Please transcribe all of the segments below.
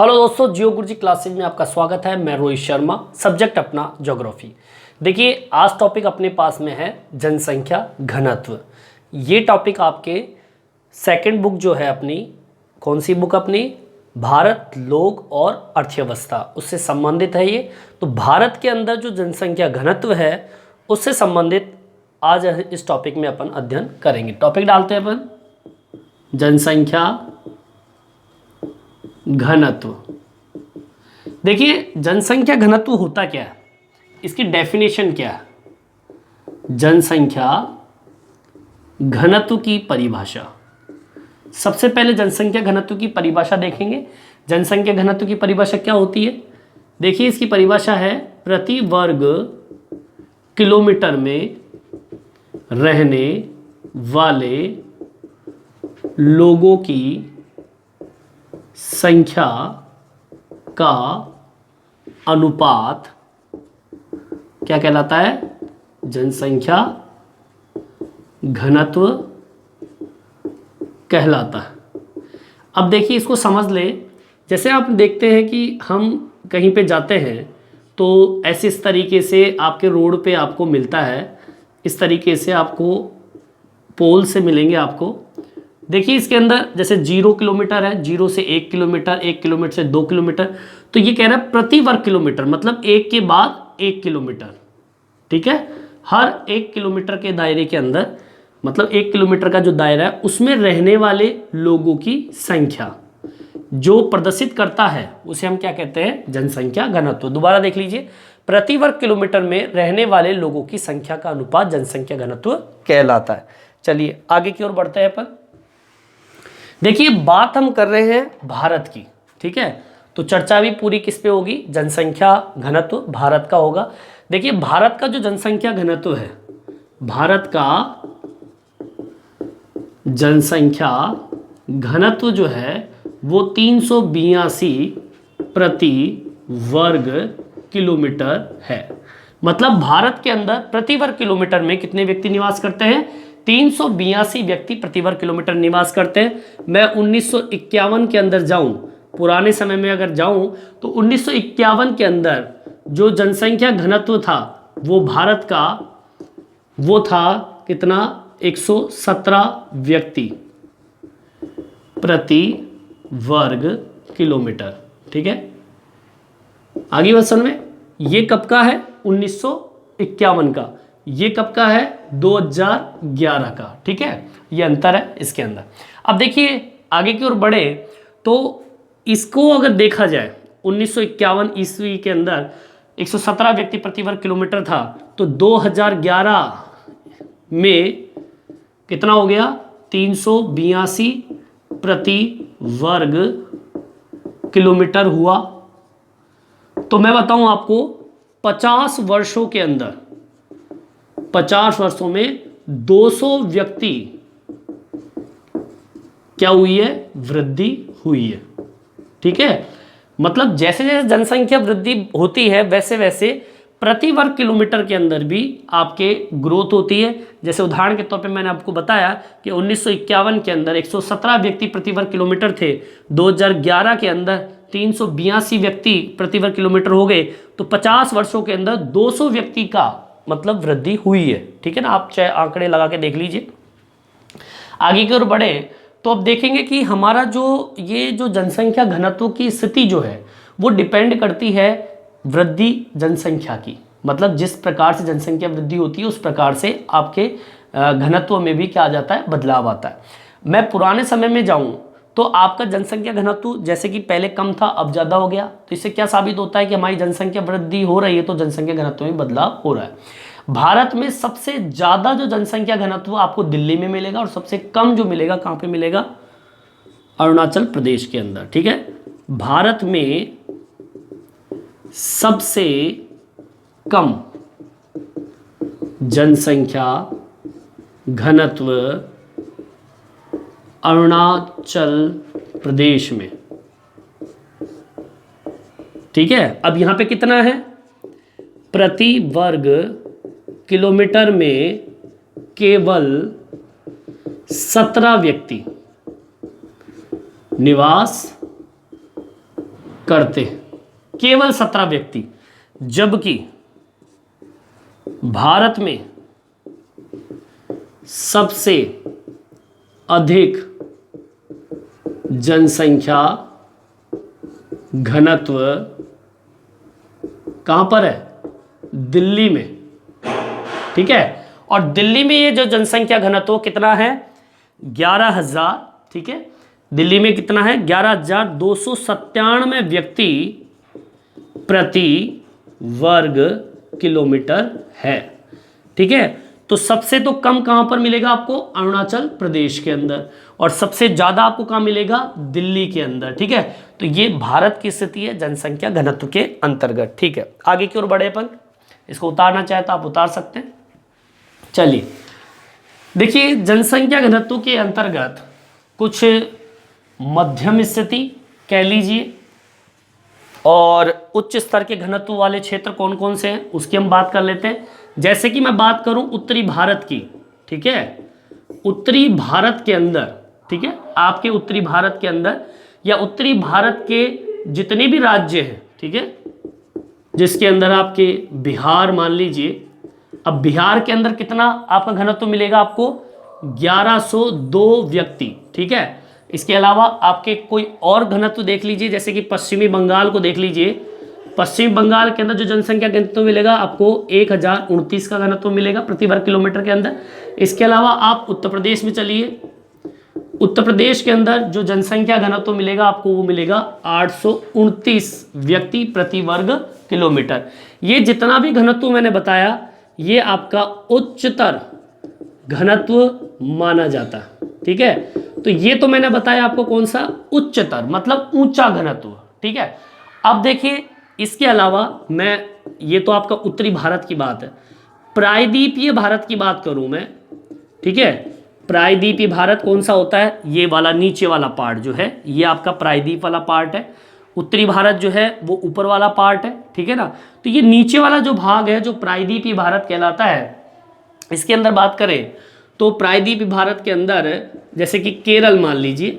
Hello दोस्तों, जियो गुरुजी classes में आपका स्वागत है। मैं रोहित शर्मा, सब्जेक्ट अपना ज्योग्राफी। देखिए, आज टॉपिक अपने पास में है जनसंख्या घनत्व। ये टॉपिक आपके सेकंड बुक जो है अपनी, कौन सी बुक अपनी, भारत लोक और अर्थव्यवस्था, उससे संबंधित है ये। तो भारत के अंदर जो जनसंख्या घनत्व है उससे संबंधित आज इस टॉपिक में अपन अध्ययन करेंगे। टॉपिक डालते हैं अपन, जनसंख्या घनत्व। देखिए, जनसंख्या घनत्व होता क्या है, इसकी डेफिनेशन क्या है। जनसंख्या घनत्व की परिभाषा, सबसे पहले जनसंख्या घनत्व की परिभाषा देखेंगे। जनसंख्या घनत्व की परिभाषा क्या होती है, देखिए इसकी परिभाषा है प्रति वर्ग किलोमीटर में रहने वाले लोगों की संख्या का अनुपात क्या कहलाता है, जनसंख्या घनत्व कहलाता है। अब देखिए, इसको समझ ले। जैसे आप देखते हैं कि हम कहीं पे जाते हैं तो ऐसे इस तरीके से आपके रोड पे आपको मिलता है, इस तरीके से आपको पोल से मिलेंगे आपको। देखिए, इसके अंदर जैसे 0 किलोमीटर है, 0 से 1 किलोमीटर, 1 किलोमीटर से 2 किलोमीटर, तो ये कह रहा है प्रति वर्ग किलोमीटर, मतलब एक के बाद 1 किलोमीटर। ठीक है, हर 1 किलोमीटर के दायरे के अंदर, मतलब 1 किलोमीटर का जो दायरा है उसमें रहने वाले लोगों की संख्या जो प्रदर्शित करता है उसे हम क्या कहते हैं, जनसंख्या घनत्व। दोबारा देख लीजिए, प्रति वर्ग किलोमीटर में रहने वाले लोगों की संख्या का अनुपात जनसंख्या घनत्व कहलाता है। चलिए आगे की ओर बढ़ते हैं अपन। देखिए, बात हम कर रहे हैं भारत की, ठीक है, तो चर्चा भी पूरी किस पे होगी, जनसंख्या घनत्व भारत का होगा। देखिए, भारत का जो जनसंख्या घनत्व है, भारत का जनसंख्या घनत्व जो है वो 382 प्रति वर्ग किलोमीटर है। मतलब भारत के अंदर प्रति वर्ग किलोमीटर में कितने व्यक्ति निवास करते हैं, 382 व्यक्ति प्रति वर्ग किलोमीटर निवास करते हैं। मैं 1951 के अंदर जाऊं, पुराने समय में अगर जाऊं तो 1951 के अंदर जो जनसंख्या घनत्व था वो भारत का वो था कितना, 117 व्यक्ति प्रति वर्ग किलोमीटर। ठीक है, आगे बात समझ में। ये कब का है, 1951 का। ये कब का है, 2011 का। ठीक है, ये अंतर है इसके अंदर। अब देखिए आगे की ओर बढ़े तो इसको अगर देखा जाए, 1951 ईस्वी के अंदर 117 व्यक्ति प्रति वर्ग किलोमीटर था, तो 2011 में कितना हो गया, 382 प्रति वर्ग किलोमीटर हुआ। तो मैं बताऊं आपको, 50 वर्षों के अंदर, 50 वर्षों में 200 व्यक्ति क्या हुई है, वृद्धि हुई है। ठीक है, मतलब जैसे जैसे जनसंख्या वृद्धि होती है वैसे वैसे प्रति वर्ग किलोमीटर के अंदर भी आपके ग्रोथ होती है। जैसे उदाहरण के तौर पे मैंने आपको बताया कि 1951 के अंदर 117 व्यक्ति प्रति वर्ग किलोमीटर थे, 2011 के अंदर 382 व्यक्ति प्रति वर्ग किलोमीटर हो गए, तो 50 वर्षों के अंदर 200 व्यक्ति का मतलब वृद्धि हुई है। ठीक है ना, आप चाहे आंकड़े लगा के देख लीजिए। आगे की ओर बढ़े तो अब देखेंगे कि हमारा जो ये जो जनसंख्या घनत्व की स्थिति जो है वो डिपेंड करती है वृद्धि जनसंख्या की। मतलब जिस प्रकार से जनसंख्या वृद्धि होती है उस प्रकार से आपके घनत्व में भी क्या आ जाता है, बदलाव आता है। मैं पुराने समय में जाऊं तो आपका जनसंख्या घनत्व जैसे कि पहले कम था अब ज़्यादा हो गया, तो इससे क्या साबित होता है कि हमारी जनसंख्या वृद्धि हो रही है, तो जनसंख्या घनत्व में बदलाव हो रहा है। भारत में सबसे ज़्यादा जो जनसंख्या घनत्व आपको दिल्ली में मिलेगा और सबसे कम जो मिलेगा कहाँ पे मिलेगा, अरुणाचल प्रदेश के अंदर। ठीक है, भारत में सबसे कम जनसंख्या घनत्व अरुणाचल प्रदेश में। ठीक है, अब यहां पे कितना है, प्रति वर्ग किलोमीटर में केवल 17 व्यक्ति निवास करते, केवल 17 व्यक्ति, जबकि भारत में सबसे अधिक जनसंख्या घनत्व कहां पर है? दिल्ली में। ठीक है, और दिल्ली में ये जो जनसंख्या घनत्व कितना है? 11,000। ठीक है, दिल्ली में कितना है? 11,297 व्यक्ति प्रति वर्ग किलोमीटर है। ठीक है, तो सबसे तो कम कहां पर मिलेगा आपको? अरुणाचल प्रदेश के अंदर, और सबसे ज्यादा आपको कहां मिलेगा? दिल्ली के अंदर। ठीक है, तो ये भारत की स्थिति है जनसंख्या घनत्व के अंतर्गत। ठीक है, आगे की ओर बढ़े अपन, इसको उतारना चाहे तो आप उतार सकते हैं। चलिए देखिए, जनसंख्या घनत्व के अंतर्गत कुछ मध्यम स्थिति कह लीजिए और उच्च स्तर के घनत्व वाले क्षेत्र कौन कौन से हैं उसकी हम बात कर लेते हैं। जैसे कि मैं बात करूं उत्तरी भारत की, ठीक है, उत्तरी भारत के अंदर, ठीक है, आपके उत्तरी भारत के अंदर या उत्तरी भारत के जितने भी राज्य हैं, ठीक है, जिसके अंदर आपके बिहार मान लीजिए, अब बिहार के अंदर कितना आपका घनत्व मिलेगा आपको? 1102 व्यक्ति। ठीक है, इसके अलावा आपके कोई और घनत्व देख लीजिए, जैसे कि पश्चिमी बंगाल को देख लीजिए। पश्चिमी बंगाल के अंदर जो जनसंख्या घनत्व मिलेगा आपको 1029 का घनत्व मिलेगा प्रति वर्ग किलोमीटर के अंदर। इसके अलावा आप उत्तर प्रदेश में चलिए, उत्तर प्रदेश के अंदर जो जनसंख्या घनत्व मिलेगा आपको वो मिलेगा 829 व्यक्ति प्रति वर्ग किलोमीटर। ये जितना भी घनत्व मैंने बताया ये आपका उच्चतर घनत्व माना जाता है। ठीक है, तो ये तो मैंने बताया आपको कौन सा? उच्चतर, मतलब ऊंचा घनत्व। ठीक है, अब देखिए इसके अलावा मैं, ये तो आपका उत्तरी भारत की बात है, प्रायद्वीपीय भारत की बात करूं मैं, ठीक है, प्रायद्वीपीय भारत कौन सा होता है? ये वाला नीचे वाला पार्ट जो है ये आपका प्रायद्वीप वाला पार्ट है। उत्तरी भारत जो है वो ऊपर वाला पार्ट है। ठीक है ना, तो ये नीचे वाला जो भाग है जो प्रायद्वीपीय भारत कहलाता है, इसके अंदर बात करें तो प्रायद्वीपीय भारत के अंदर जैसे कि केरल मान लीजिए,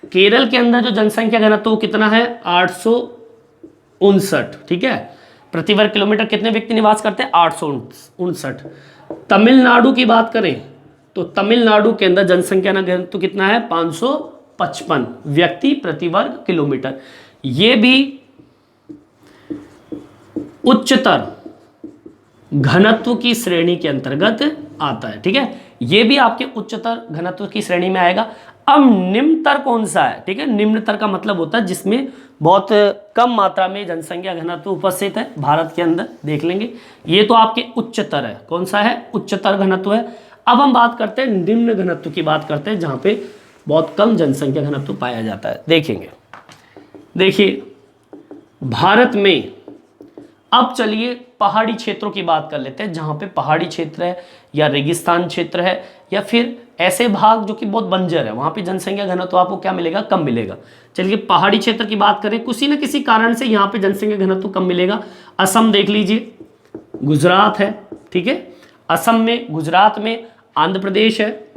केरल के अंदर जो जनसंख्या घनत्व कितना है? 859। ठीक है, प्रति वर्ग किलोमीटर कितने व्यक्ति निवास करते हैं? 859। तमिलनाडु की बात करें तो तमिलनाडु के अंदर जनसंख्या घनत्व कितना है? 555 व्यक्ति प्रति वर्ग किलोमीटर। ये भी उच्चतर घनत्व की श्रेणी के अंतर्गत आता है। ठीक है, ये भी आपके उच्चतर घनत्व की श्रेणी में आएगा। अब निम्नतर कौन सा है? ठीक है, निम्नतर का मतलब होता है जिसमें बहुत कम मात्रा में जनसंख्या घनत्व उपस्थित है भारत के अंदर, देख लेंगे। ये तो आपके उच्चतर है। कौन सा है? उच्चतर घनत्व है। अब हम बात करते हैं निम्न घनत्व की, बात करते हैं जहां पे बहुत कम जनसंख्या घनत्व पाया जाता है। देखेंगे, देखिए भारत में, अब चलिए पहाड़ी क्षेत्रों की बात कर लेते हैं, जहां पे पहाड़ी क्षेत्र है या रेगिस्तान क्षेत्र है या फिर ऐसे भाग जो कि बहुत बंजर है, वहां पे जनसंख्या घनत्व आपको क्या मिलेगा? कम मिलेगा। चलिए पहाड़ी क्षेत्र की बात करें, किसी न किसी कारण से यहाँ पे जनसंख्या घनत्व कम मिलेगा। असम देख लीजिए, गुजरात है, ठीक है, असम में, गुजरात में, आंध्र प्रदेश है,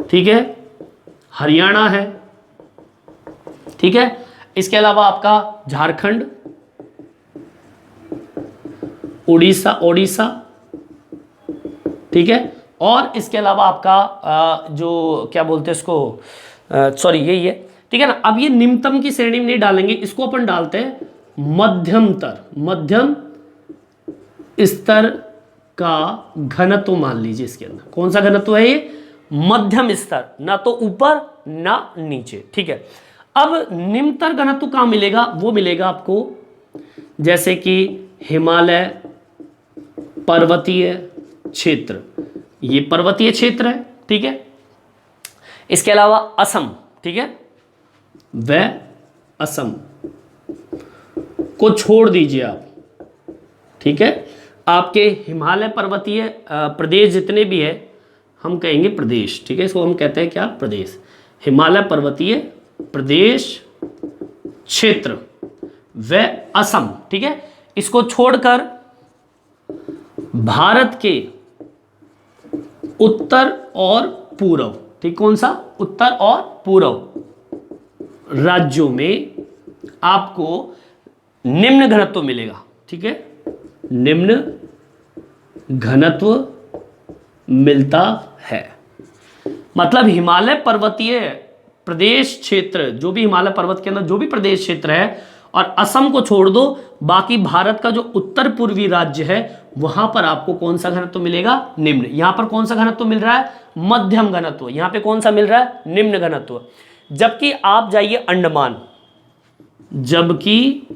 ठीक है, हरियाणा है, ठीक है, इसके अलावा आपका झारखंड, ओडिशा, ठीक है, और इसके अलावा आपका जो क्या बोलते हैं इसको, सॉरी यही है। ठीक है ना, अब ये निम्नतम की श्रेणी में नहीं डालेंगे, इसको अपन डालते हैं मध्यमतर, मध्यम स्तर का घनत्व मान लीजिए। इसके अंदर कौन सा घनत्व है? ये मध्यम स्तर, ना तो ऊपर ना नीचे। ठीक है, अब निम्नतर घनत्व कहां मिलेगा? वो मिलेगा आपको जैसे कि हिमालय पर्वतीय क्षेत्र, ये पर्वतीय क्षेत्र है, ठीक है, इसके अलावा असम, ठीक है, वह असम को छोड़ दीजिए आप, ठीक है, आपके हिमालय पर्वतीय प्रदेश जितने भी है हम कहेंगे प्रदेश, ठीक है, इसको हम कहते हैं क्या? प्रदेश। हिमालय पर्वतीय प्रदेश क्षेत्र व असम, ठीक है, इसको छोड़कर भारत के उत्तर और पूर्व, ठीक, कौन सा? उत्तर और पूर्व राज्यों में आपको निम्न घनत्व मिलेगा। ठीक है, निम्न घनत्व मिलता है। मतलब हिमालय पर्वतीय प्रदेश क्षेत्र, जो भी हिमालय पर्वत के अंदर जो भी प्रदेश क्षेत्र है, और असम को छोड़ दो, बाकी भारत का जो उत्तर पूर्वी राज्य है वहां पर आपको कौन सा घनत्व मिलेगा? निम्न। यहां पर कौन सा घनत्व मिल रहा है? मध्यम घनत्व। यहां पे कौन सा मिल रहा है? निम्न घनत्व। जबकि आप जाइए अंडमान, जबकि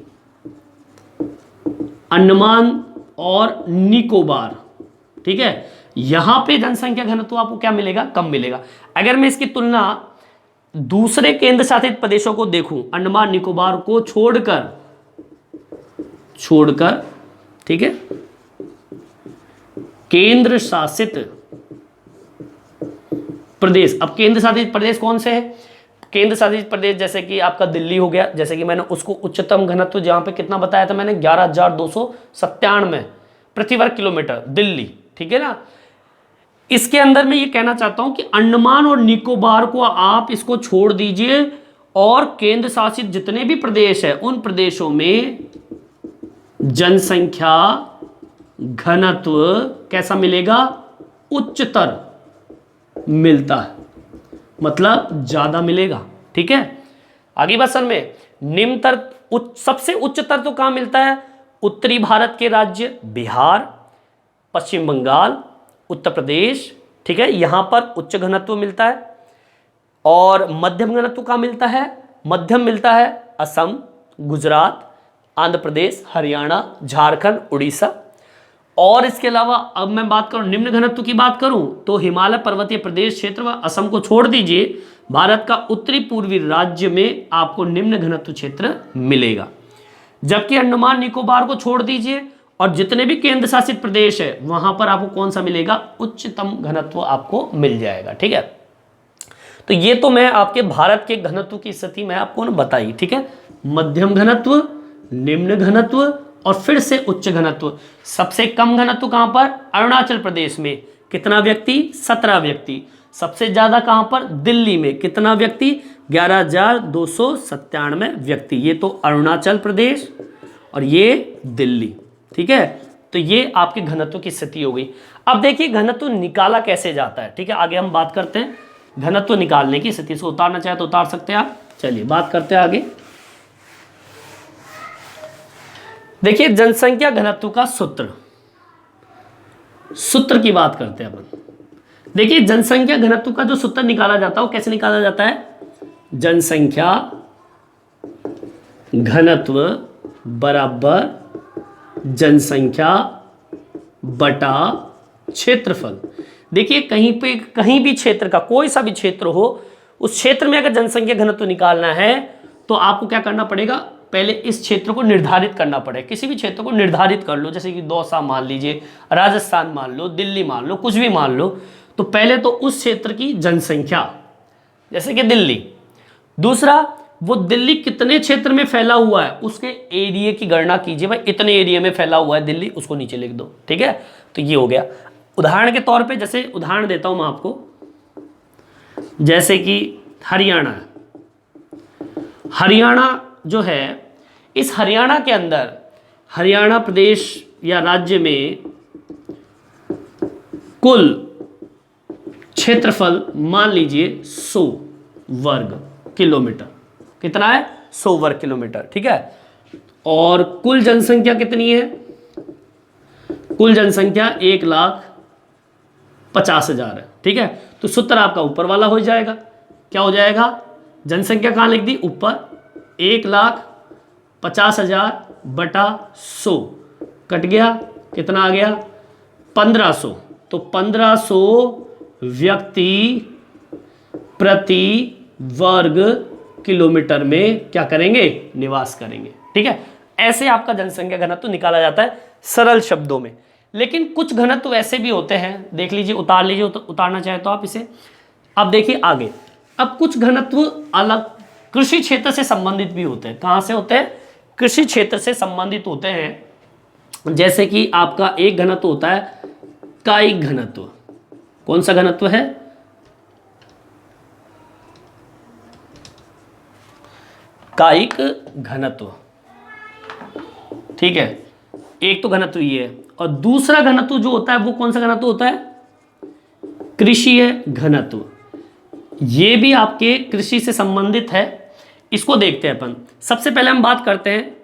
अंडमान और निकोबार, ठीक है, यहां पे जनसंख्या घनत्व आपको क्या मिलेगा? कम मिलेगा। अगर मैं इसकी तुलना दूसरे केंद्र शासित प्रदेशों को देखूं, अंडमान निकोबार को छोड़कर, ठीक है, केंद्र शासित प्रदेश। अब केंद्र शासित प्रदेश कौन से हैं? केंद्र शासित प्रदेश जैसे कि आपका दिल्ली हो गया, जैसे कि मैंने उसको उच्चतम घनत्व जहां पे कितना बताया था मैंने, 11,297 प्रति वर्ग किलोमीटर, दिल्ली। ठीक है ना। इसके अंदर मैं ये कहना चाहता हूं कि अंडमान और निकोबार को आप इसको छोड़ दीजिए, और केंद्र शासित जितने भी प्रदेश है उन प्रदेशों में जनसंख्या घनत्व कैसा मिलेगा? उच्चतर मिलता है, मतलब ज्यादा मिलेगा। ठीक है, आगे बात समझ में। निम्नतर सबसे उच्चतर तो कहां मिलता है? उत्तरी भारत के राज्य बिहार, पश्चिम बंगाल, उत्तर प्रदेश, ठीक है, यहां पर उच्च घनत्व मिलता है। और मध्यम घनत्व कहां मिलता है? मध्यम मिलता है असम, गुजरात, आंध्र प्रदेश, हरियाणा, झारखंड, उड़ीसा। और इसके अलावा अब मैं बात करूं निम्न घनत्व की बात करूं तो हिमालय पर्वतीय प्रदेश क्षेत्र व असम को छोड़ दीजिए, भारत का उत्तरी पूर्वी राज्य में आपको निम्न घनत्व क्षेत्र मिलेगा। जबकि अंडमान निकोबार को छोड़ दीजिए और जितने भी केंद्र शासित प्रदेश है वहां पर आपको कौन सा मिलेगा? उच्चतम घनत्व आपको मिल जाएगा। ठीक है, तो ये तो मैं आपके भारत के घनत्व की स्थिति मैं आपको बताई। ठीक है, मध्यम घनत्व, निम्न घनत्व और फिर से उच्च घनत्व। सबसे कम घनत्व कहां पर? अरुणाचल प्रदेश में। कितना व्यक्ति? 17 व्यक्ति। सबसे ज्यादा कहां पर? दिल्ली में। कितना व्यक्ति? 11,297 व्यक्ति। ये तो अरुणाचल प्रदेश और ये दिल्ली। ठीक है, तो ये आपके घनत्व की स्थिति हो गई। अब देखिए घनत्व निकाला कैसे जाता है। ठीक है, आगे हम बात करते हैं घनत्व निकालने की स्थिति। से उतारना चाहे तो उतार सकते हैं आप। चलिए बात करते हैं आगे। देखिए जनसंख्या घनत्व का सूत्र की बात करते हैं अपन। देखिए जनसंख्या घनत्व का जो सूत्र निकाला जाता है वो कैसे निकाला जाता है? जनसंख्या घनत्व बराबर जनसंख्या बटा क्षेत्रफल। देखिए कहीं भी क्षेत्र का कोई सा भी क्षेत्र हो, उस क्षेत्र में अगर जनसंख्या घनत्व निकालना है तो आपको क्या करना पड़ेगा? पहले इस क्षेत्र को निर्धारित करना पड़ेगा। किसी भी क्षेत्र को निर्धारित कर लो, जैसे कि दौसा मान लीजिए, राजस्थान मान लो, दिल्ली मान लो, कुछ भी मान लो। तो पहले तो उस क्षेत्र की जनसंख्या, जैसे कि दिल्ली। दूसरा, वो दिल्ली कितने क्षेत्र में फैला हुआ है उसके एरिया की गणना कीजिए। भाई इतने एरिया में फैला हुआ है दिल्ली, उसको नीचे लिख दो। ठीक है, तो ये हो गया। उदाहरण के तौर पे, जैसे उदाहरण देता हूं मैं आपको, जैसे कि हरियाणा है। हरियाणा जो है, इस हरियाणा के अंदर, हरियाणा प्रदेश या राज्य में कुल क्षेत्रफल मान लीजिए 100 वर्ग किलोमीटर। कितना है? 100 वर्ग किलोमीटर। ठीक है, और कुल जनसंख्या कितनी है? कुल जनसंख्या 1,50,000 है। ठीक है, तो सूत्र आपका ऊपर वाला हो जाएगा। क्या हो जाएगा? जनसंख्या कहां लिख दी? ऊपर। 1,50,000 बटा 100 कट गया, कितना आ गया? 1500। तो 1500 व्यक्ति प्रति वर्ग किलोमीटर में क्या करेंगे? निवास करेंगे। ठीक है, ऐसे आपका जनसंख्या घनत्व निकाला जाता है सरल शब्दों में। लेकिन कुछ घनत्व ऐसे भी होते हैं, देख लीजिए, उतार लीजिए, उतारना चाहे तो आप इसे। अब देखिए आगे, अब कुछ घनत्व अलग कृषि क्षेत्र से संबंधित भी होते हैं। कहां से होते हैं? कृषि क्षेत्र से संबंधित होते हैं। जैसे कि आपका एक घनत्व होता है कायिक घनत्व। कौन सा घनत्व है? कायिक घनत्व, ठीक है। एक तो घनत्व ये है, और दूसरा घनत्व जो होता है वो कौन सा घनत्व होता है? कृषीय घनत्व। ये भी आपके कृषि से संबंधित है, इसको देखते हैं अपन। सबसे पहले हम बात करते हैं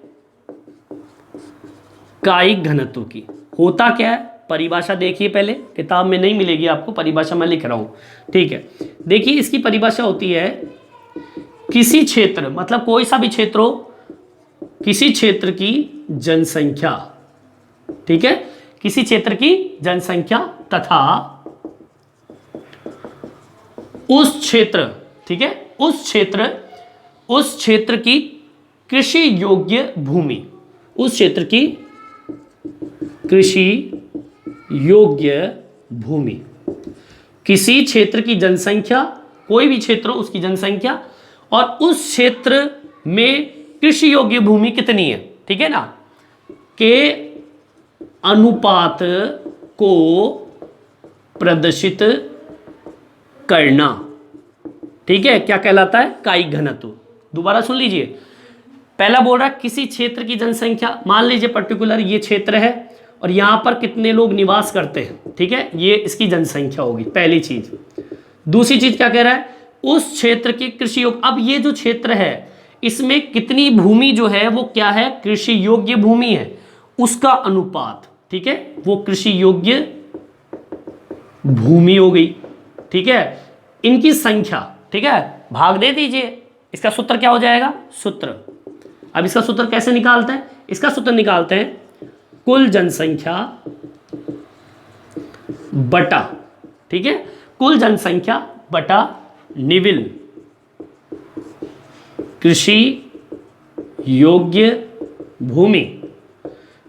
कायिक घनत्व की। होता क्या है, परिभाषा देखिए पहले, किताब में नहीं मिलेगी आपको, परिभाषा मैं लिख रहा हूं, ठीक है। देखिए इसकी परिभाषा होती है, किसी क्षेत्र, मतलब कोई सा भी क्षेत्र हो, किसी क्षेत्र की जनसंख्या, ठीक है, किसी क्षेत्र की जनसंख्या तथा उस क्षेत्र, ठीक है, उस क्षेत्र की कृषि योग्य भूमि, उस क्षेत्र की कृषि योग्य भूमि। किसी क्षेत्र की जनसंख्या, कोई भी क्षेत्र हो उसकी जनसंख्या, और उस क्षेत्र में कृषि योग्य भूमि कितनी है, ठीक है ना, के अनुपात को प्रदर्शित करना, ठीक है, क्या कहलाता है? कायिक घनत्व। दोबारा सुन लीजिए, पहला बोल रहा है किसी क्षेत्र की जनसंख्या, मान लीजिए पर्टिकुलर ये क्षेत्र है और यहां पर कितने लोग निवास करते हैं, ठीक है, ये इसकी जनसंख्या होगी, पहली चीज। दूसरी चीज क्या कह रहा है? उस क्षेत्र की कृषि योग्य, अब ये जो क्षेत्र है इसमें कितनी भूमि जो है वो क्या है? कृषि योग्य भूमि है, उसका अनुपात, ठीक है, वो कृषि योग्य भूमि हो गई, ठीक है। इनकी संख्या, ठीक है, भाग दे दीजिए, इसका सूत्र क्या हो जाएगा? सूत्र, अब इसका सूत्र कैसे निकालते हैं? इसका सूत्र निकालते हैं कुल जनसंख्या बटा, ठीक है, कुल जनसंख्या बटा निविल कृषि योग्य भूमि।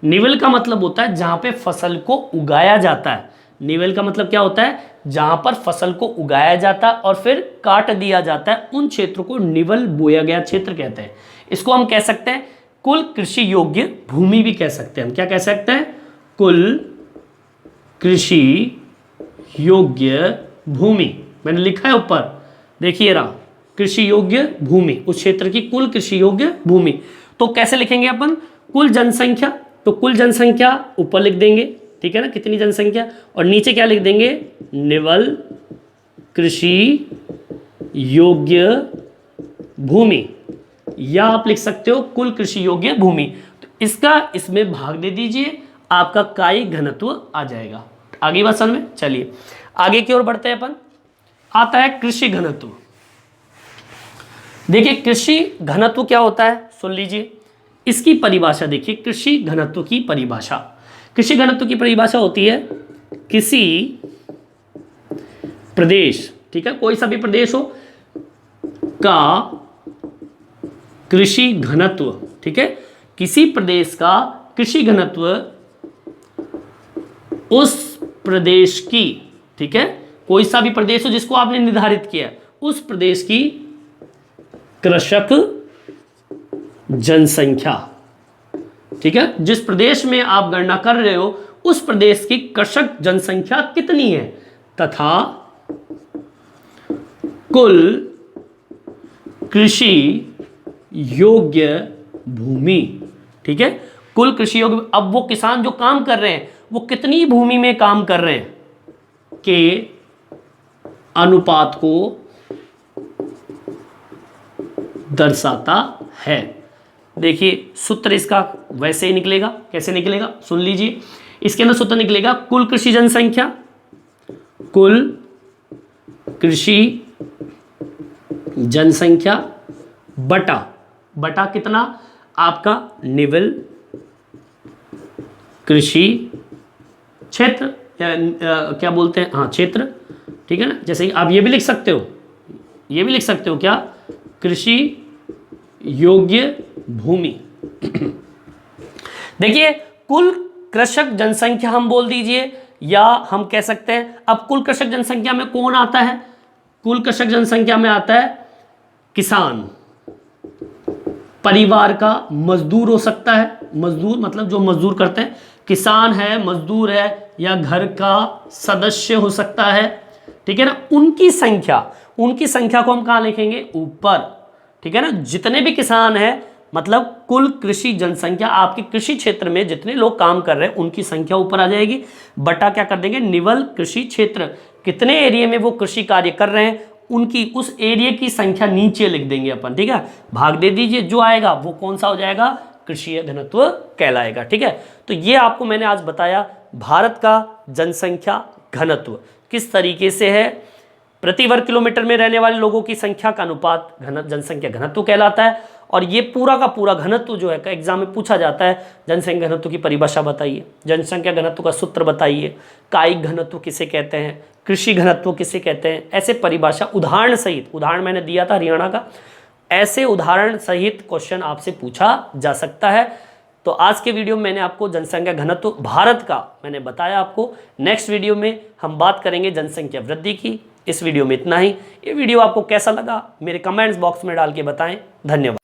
निविल का मतलब होता है जहां पे फसल को उगाया जाता है। निविल का मतलब क्या होता है? जहां पर फसल को उगाया जाता है और फिर काट दिया जाता है, उन क्षेत्र को निवल, बोया गया क्षेत्र कहते हैं। इसको हम कह सकते हैं कुल कृषि योग्य भूमि भी कह सकते हैं। हम क्या कह सकते हैं? कुल कृषि योग्य भूमि। मैंने लिखा है ऊपर, देखिए रहा, कृषि योग्य भूमि, उस क्षेत्र की कुल कृषि योग्य भूमि। तो कैसे लिखेंगे अपन? कुल जनसंख्या, तो कुल जनसंख्या ऊपर लिख देंगे, ठीक है ना, कितनी जनसंख्या, और नीचे क्या लिख देंगे? निवल कृषि योग्य भूमि, या आप लिख सकते हो कुल कृषि योग्य भूमि। तो इसका इसमें भाग दे दीजिए, आपका कायिक घनत्व आ जाएगा। आगे बात समझ में? चलिए आगे की ओर बढ़ते हैं अपन। आता है कृषि घनत्व। देखिए कृषि घनत्व क्या होता है, सुन लीजिए, इसकी परिभाषा देखिए। कृषि घनत्व की परिभाषा, कृषि घनत्व की परिभाषा होती है किसी प्रदेश, ठीक है, कोई सा भी प्रदेश हो, का कृषि घनत्व, ठीक है, किसी प्रदेश का कृषि घनत्व उस प्रदेश की, ठीक है, कोई सा भी प्रदेश हो जिसको आपने निर्धारित किया है, उस प्रदेश की कृषक जनसंख्या, ठीक है, जिस प्रदेश में आप गणना कर रहे हो उस प्रदेश की कृषक जनसंख्या कितनी है, तथा कुल कृषि योग्य भूमि, ठीक है, कुल कृषि योग्य। अब वो किसान जो काम कर रहे हैं वो कितनी भूमि में काम कर रहे हैं के अनुपात को दर्शाता है। देखिए सूत्र इसका वैसे ही निकलेगा, कैसे निकलेगा सुन लीजिए। इसके अंदर सूत्र निकलेगा कुल कृषि जनसंख्या, कुल कृषि जनसंख्या बटा, बटा कितना आपका निवल कृषि क्षेत्र, क्या बोलते हैं, हाँ क्षेत्र, ठीक है ना। जैसे आप ये भी लिख सकते हो, ये भी लिख सकते हो क्या, कृषि योग्य भूमि। देखिए कुल कृषक जनसंख्या हम बोल दीजिए, या हम कह सकते हैं, अब कुल कृषक जनसंख्या में कौन आता है, कुल कृषक जनसंख्या में आता है किसान, परिवार का मजदूर हो सकता है, मजदूर मतलब जो मजदूर करते हैं, किसान है, मजदूर है, या घर का सदस्य हो सकता है, ठीक है ना। उनकी संख्या, उनकी संख्या को हम कहां लिखेंगे, ऊपर, ठीक है ना। जितने भी किसान हैं मतलब कुल कृषि जनसंख्या, आपके कृषि क्षेत्र में जितने लोग काम कर रहे हैं उनकी संख्या ऊपर आ जाएगी, बटा क्या कर देंगे निवल कृषि क्षेत्र, कितने एरिया में वो कृषि कार्य कर रहे हैं उनकी उस एरिया की संख्या नीचे लिख देंगे अपन, ठीक है। भाग दे दीजिए, जो आएगा वो कौन सा हो जाएगा, कृषि घनत्व कहलाएगा, ठीक है। तो ये आपको मैंने आज बताया भारत का जनसंख्या घनत्व किस तरीके से है, प्रति वर्ग किलोमीटर में रहने वाले लोगों की संख्या का अनुपात जनसंख्या घनत्व कहलाता है। और ये पूरा का पूरा घनत्व जो है एग्जाम में पूछा जाता है, जनसंख्या घनत्व की परिभाषा बताइए, जनसंख्या घनत्व का सूत्र बताइए, कायिक घनत्व किसे कहते हैं, कृषि घनत्व किसे कहते हैं, ऐसे परिभाषा उदाहरण सहित, उदाहरण मैंने दिया था हरियाणा का, ऐसे उदाहरण सहित क्वेश्चन आपसे पूछा जा सकता है। तो आज के वीडियो में मैंने आपको जनसंख्या घनत्व भारत का मैंने बताया आपको। नेक्स्ट वीडियो में हम बात करेंगे जनसंख्या वृद्धि की। इस वीडियो में इतना ही। ये वीडियो आपको कैसा लगा मेरे कमेंट्स बॉक्स में डाल के बताएं। धन्यवाद।